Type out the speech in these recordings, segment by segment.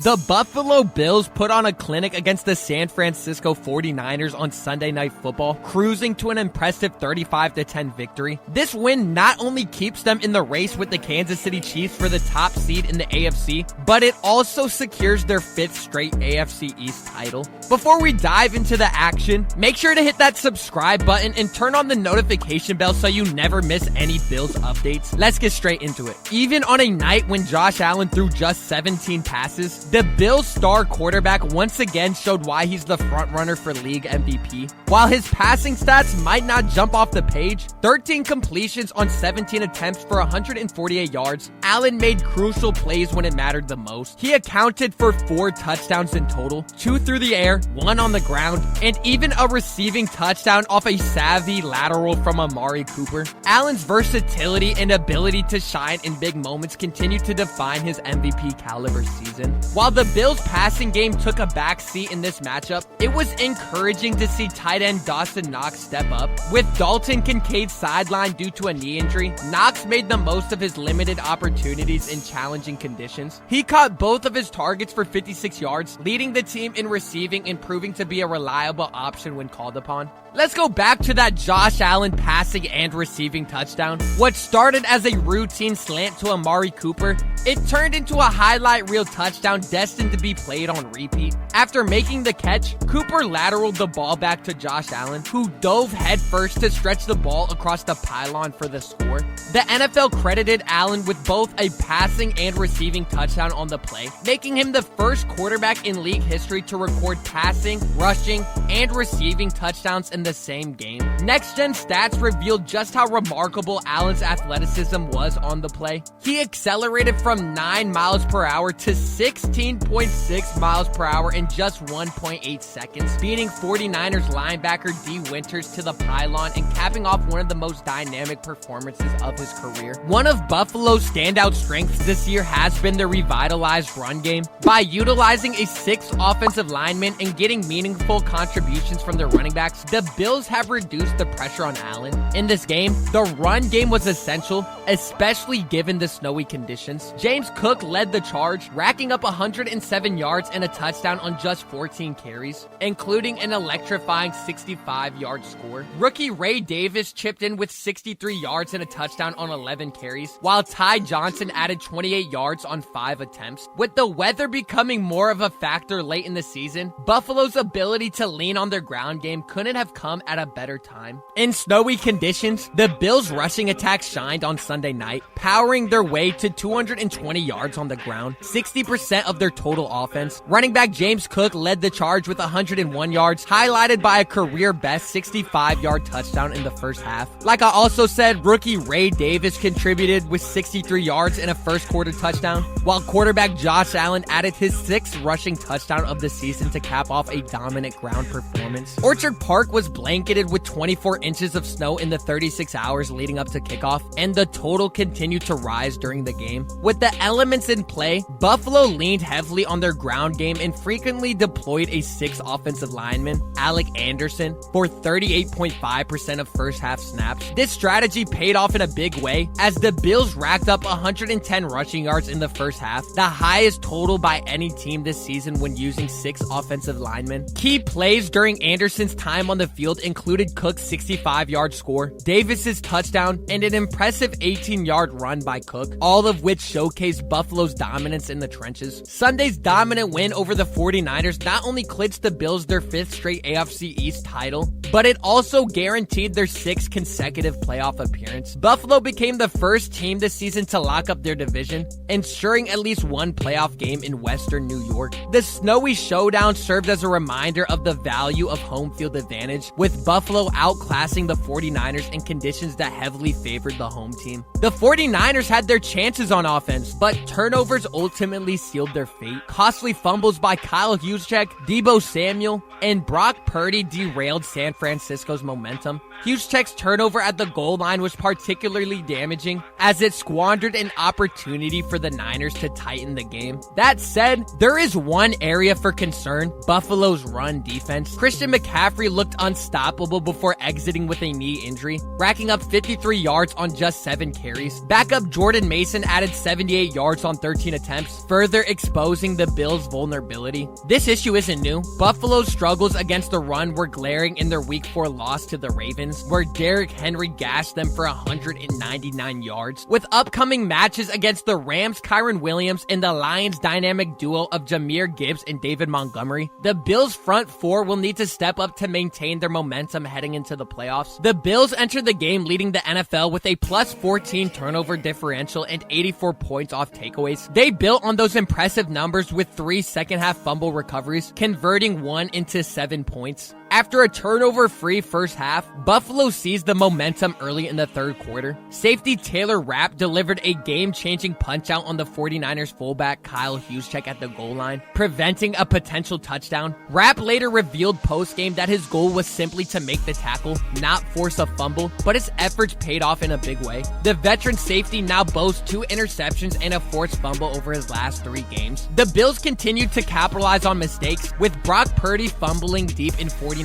The Buffalo Bills put on a clinic against the San Francisco 49ers on Sunday Night Football, cruising to an impressive 35-10 victory. This win not only keeps them in the race with the Kansas City Chiefs for the top seed in the AFC, but it also secures their 5th straight AFC East title. Before we dive into the action, make sure to hit that subscribe button and turn on the notification bell so you never miss any Bills updates. Let's get straight into it. Even on a night when Josh Allen threw just 17 passes, the Bills' star quarterback once again showed why he's the frontrunner for league MVP. While his passing stats might not jump off the page, 13 completions on 17 attempts for 148 yards, Allen made crucial plays when it mattered the most. He accounted for 4 touchdowns in total, 2 through the air, 1 on the ground, and even a receiving touchdown off a savvy lateral from Amari Cooper. Allen's versatility and ability to shine in big moments continue to define his MVP caliber season. While the Bills' passing game took a back seat in this matchup, it was encouraging to see tight end Dawson Knox step up. With Dalton Kincaid sidelined due to a knee injury, Knox made the most of his limited opportunities in challenging conditions. He caught both of his targets for 56 yards, leading the team in receiving and proving to be a reliable option when called upon. Let's go back to that Josh Allen passing and receiving touchdown. What started as a routine slant to Amari Cooper, it turned into a highlight reel touchdown destined to be played on repeat. After making the catch, Cooper lateraled the ball back to Josh Allen, who dove headfirst to stretch the ball across the pylon for the score. The NFL credited Allen with both a passing and receiving touchdown on the play, making him the first quarterback in league history to record passing, rushing, and receiving touchdowns in the same game. Next-gen stats revealed just how remarkable Allen's athleticism was on the play. He accelerated from 9 miles per hour to 16.6 miles per hour in just 1.8 seconds, beating 49ers linebacker D. Winters to the pylon and capping off one of the most dynamic performances of his career. One of Buffalo's standout strengths this year has been their revitalized run game. By utilizing a 6th offensive lineman and getting meaningful contributions from their running backs, the Bills have reduced the pressure on Allen. In this game, the run game was essential, especially given the snowy conditions. James Cook led the charge, racking up 107 yards and a touchdown on just 14 carries, including an electrifying 65-yard score. Rookie Ray Davis chipped in with 63 yards and a touchdown on 11 carries, while Ty Johnson added 28 yards on 5 attempts. With the weather becoming more of a factor late in the season, Buffalo's ability to lean on their ground game couldn't have come at a better time. In snowy conditions, the Bills' rushing attack shined on Sunday night, powering their way to 220 yards on the ground, 60% of their total offense. Running back James Cook led the charge with 101 yards, highlighted by a career-best 65-yard touchdown in the first half. Like I also said, rookie Ray Davis contributed with 63 yards and a first-quarter touchdown, while quarterback Josh Allen added his 6th rushing touchdown of the season to cap off a dominant ground performance. Orchard Park was blanketed with 24 inches of snow in the 36 hours leading up to kickoff, and the total continued to rise during the game. With the elements in play, Buffalo leaned heavily on their ground game and frequently deployed a 6th offensive lineman, Alec Anderson, for 38.5% of first half snaps. This strategy paid off in a big way, as the Bills racked up 110 rushing yards in the first half, the highest total by any team this season when using 6 offensive linemen. Key plays during Anderson's time on the field included Cook's 65-yard score, Davis's touchdown, and an impressive 18-yard run by Cook, all of which showcased Buffalo's dominance in the trenches. Sunday's dominant win over the 49ers not only clinched the Bills their 5th straight AFC East title, but it also guaranteed their 6th consecutive playoff appearance. Buffalo became the first team this season to lock up their division, ensuring at least one playoff game in Western New York. The snowy showdown served as a reminder of the value of home field advantage, with Buffalo outclassing the 49ers in conditions that heavily favored the home team. The 49ers had their chances on offense, but turnovers ultimately sealed their fate. Costly fumbles by Kyle Juszczyk, Deebo Samuel, and Brock Purdy derailed San Francisco's momentum. Juszczyk's turnover at the goal line was particularly damaging, as it squandered an opportunity for the Niners to tighten the game. That said, there is one area for concern: Buffalo's run defense. Christian McCaffrey looked unstoppable unstoppable before exiting with a knee injury, racking up 53 yards on just 7 carries. Backup Jordan Mason added 78 yards on 13 attempts, further exposing the Bills' vulnerability. This issue isn't new. Buffalo's struggles against the run were glaring in their Week 4 loss to the Ravens, where Derrick Henry gashed them for 199 yards. With upcoming matches against the Rams' Kyron Williams and the Lions' dynamic duo of Jahmyr Gibbs and David Montgomery, the Bills' front four will need to step up to maintain their momentum heading into the playoffs. The Bills entered the game leading the NFL with a plus 14 turnover differential and 84 points off takeaways. They built on those impressive numbers with 3 second-half fumble recoveries, converting 1 into 7 points. After a turnover-free first half, Buffalo seized the momentum early in the third quarter. Safety Taylor Rapp delivered a game-changing punch-out on the 49ers fullback Kyle Juszczyk at the goal line, preventing a potential touchdown. Rapp later revealed post-game that his goal was simply to make the tackle, not force a fumble, but his efforts paid off in a big way. The veteran safety now boasts 2 interceptions and a forced fumble over his last 3 games. The Bills continued to capitalize on mistakes, with Brock Purdy fumbling deep in 49ers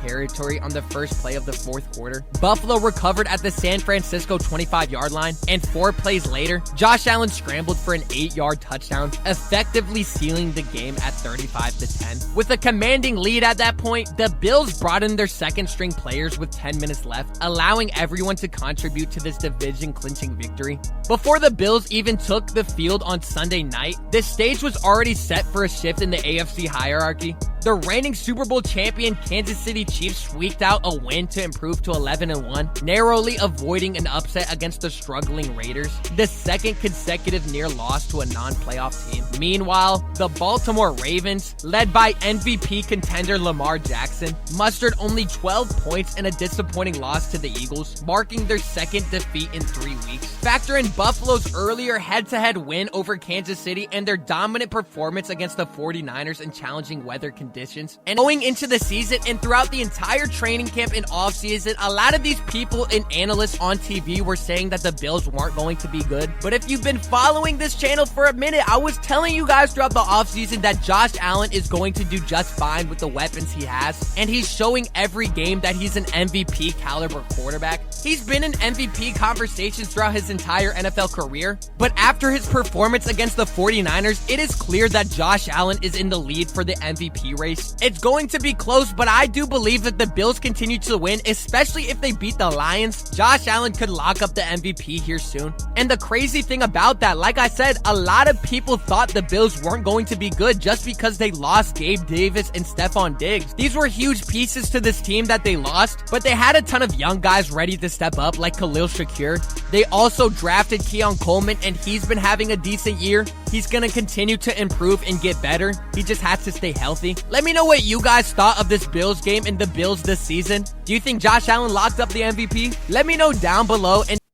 territory on the first play of the fourth quarter. Buffalo recovered at the San Francisco 25-yard line, and 4 plays later, Josh Allen scrambled for an 8-yard touchdown, effectively sealing the game at 35-10. With a commanding lead at that point, the Bills brought in their second-string players with 10 minutes left, allowing everyone to contribute to this division-clinching victory. Before the Bills even took the field on Sunday night, the stage was already set for a shift in the AFC hierarchy. The reigning Super Bowl champion Kansas City Chiefs squeaked out a win to improve to 11-1, narrowly avoiding an upset against the struggling Raiders, the second consecutive near loss to a non-playoff team. Meanwhile, the Baltimore Ravens, led by MVP contender Lamar Jackson, mustered only 12 points in a disappointing loss to the Eagles, marking their second defeat in 3 weeks. Factor in Buffalo's earlier head-to-head win over Kansas City and their dominant performance against the 49ers in challenging weather conditions. And going into the season and throughout the entire training camp and offseason, a lot of these people and analysts on TV were saying that the Bills weren't going to be good. But if you've been following this channel for a minute, I was telling you guys throughout the offseason that Josh Allen is going to do just fine with the weapons he has. And he's showing every game that he's an MVP caliber quarterback. He's been in MVP conversations throughout his entire NFL career. But after his performance against the 49ers, it is clear that Josh Allen is in the lead for the MVP race. It's going to be close, but I do believe that the Bills continue to win, especially if they beat the Lions. Josh Allen could lock up the MVP here soon. And the crazy thing about that, like I said, a lot of people thought the Bills weren't going to be good just because they lost Gabe Davis and Stephon Diggs. These were huge pieces to this team that they lost, but they had a ton of young guys ready to step up, like Khalil Shakir. They also drafted Keon Coleman, and he's been having a decent year. He's going to continue to improve and get better. He just has to stay healthy. Let me know what you guys thought of this Bills game and the Bills this season. Do you think Josh Allen locked up the MVP? Let me know down below. And